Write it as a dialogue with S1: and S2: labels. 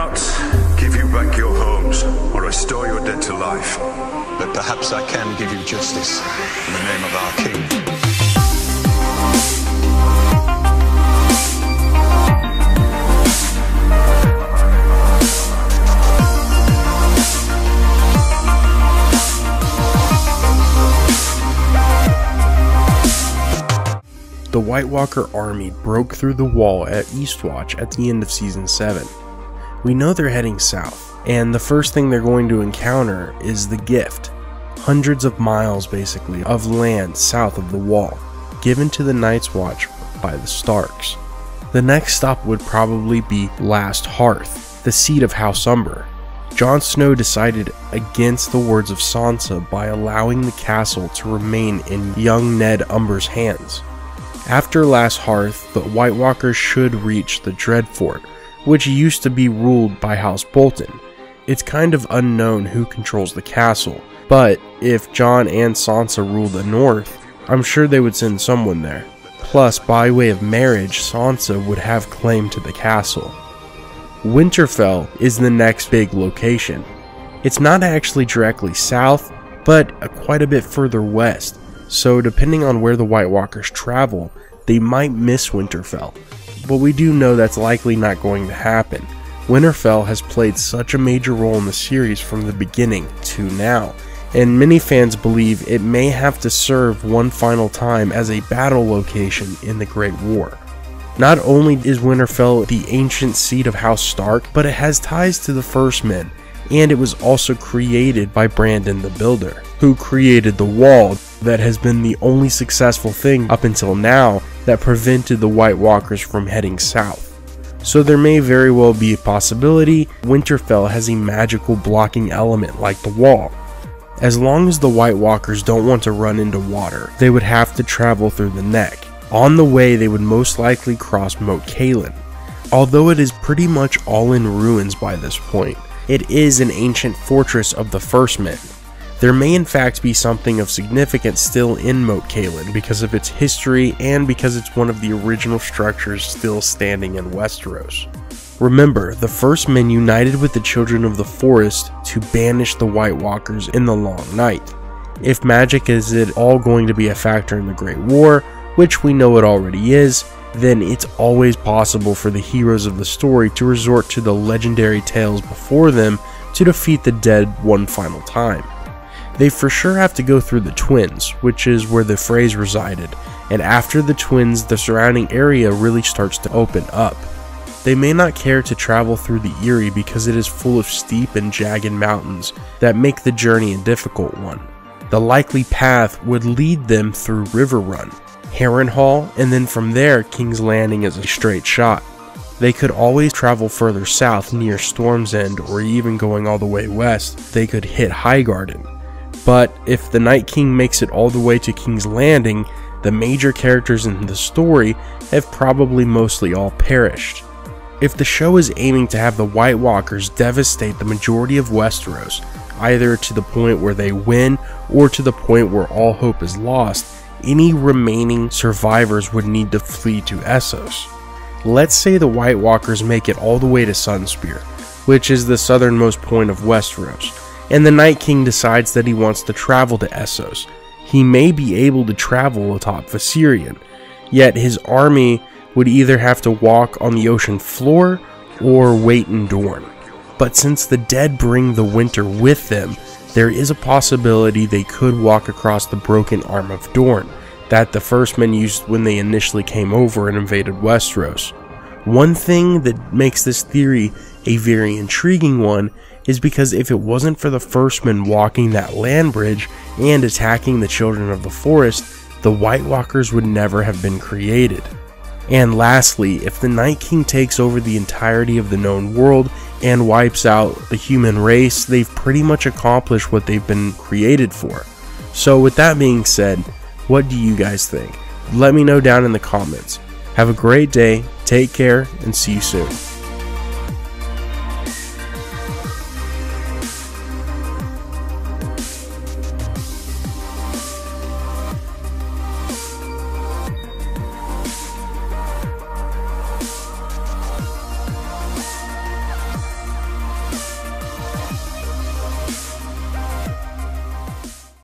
S1: cannot give you back your homes or restore your dead to life,
S2: but perhaps I can give you justice in the name of our king.
S3: The White Walker army broke through the wall at Eastwatch at the end of Season 7. We know they're heading south, and the first thing they're going to encounter is the Gift, hundreds of miles basically of land south of the wall, given to the Night's Watch by the Starks. The next stop would probably be Last Hearth, the seat of House Umber. Jon Snow decided against the words of Sansa by allowing the castle to remain in young Ned Umber's hands. After Last Hearth, the White Walkers should reach the Dreadfort, which used to be ruled by House Bolton. It's kind of unknown who controls the castle, but if Jon and Sansa rule the north, I'm sure they would send someone there. Plus, by way of marriage, Sansa would have claim to the castle. Winterfell is the next big location. It's not actually directly south, but quite a bit further west. So depending on where the White Walkers travel, they might miss Winterfell, but we do know that's likely not going to happen. Winterfell has played such a major role in the series from the beginning to now, and many fans believe it may have to serve one final time as a battle location in the Great War. Not only is Winterfell the ancient seat of House Stark, but it has ties to the First Men, and it was also created by Brandon the Builder, who created the wall that has been the only successful thing up until now that prevented the White Walkers from heading south. So there may very well be a possibility Winterfell has a magical blocking element like the wall. As long as the White Walkers don't want to run into water, they would have to travel through the Neck. On the way, they would most likely cross Moat Cailin. Although it is pretty much all in ruins by this point, it is an ancient fortress of the First Men. There may in fact be something of significance still in Moat Cailin because of its history and because it's one of the original structures still standing in Westeros. Remember, the First Men united with the Children of the Forest to banish the White Walkers in the Long Night. If magic is at all going to be a factor in the Great War, which we know it already is, then it's always possible for the heroes of the story to resort to the legendary tales before them to defeat the dead one final time. They for sure have to go through the Twins, which is where the Freys resided, and after the Twins, the surrounding area really starts to open up. They may not care to travel through the Eyrie because it is full of steep and jagged mountains that make the journey a difficult one. The likely path would lead them through Riverrun, Harrenhal, and then from there King's Landing is a straight shot. They could always travel further south near Storm's End, or even going all the way west, they could hit Highgarden. But if the Night King makes it all the way to King's Landing, the major characters in the story have probably mostly all perished. If the show is aiming to have the White Walkers devastate the majority of Westeros, either to the point where they win or to the point where all hope is lost, any remaining survivors would need to flee to Essos. Let's say the White Walkers make it all the way to Sunspear, which is the southernmost point of Westeros, and the Night King decides that he wants to travel to Essos. He may be able to travel atop Viserion, yet his army would either have to walk on the ocean floor or wait in Dorne. But since the dead bring the winter with them, there is a possibility they could walk across the broken arm of Dorne that the First Men used when they initially came over and invaded Westeros. One thing that makes this theory a very intriguing one is because if it wasn't for the First Men walking that land bridge and attacking the Children of the Forest, the White Walkers would never have been created. And lastly, if the Night King takes over the entirety of the known world and wipes out the human race, they've pretty much accomplished what they've been created for. So with that being said, what do you guys think? Let me know down in the comments. Have a great day, take care, and see you soon.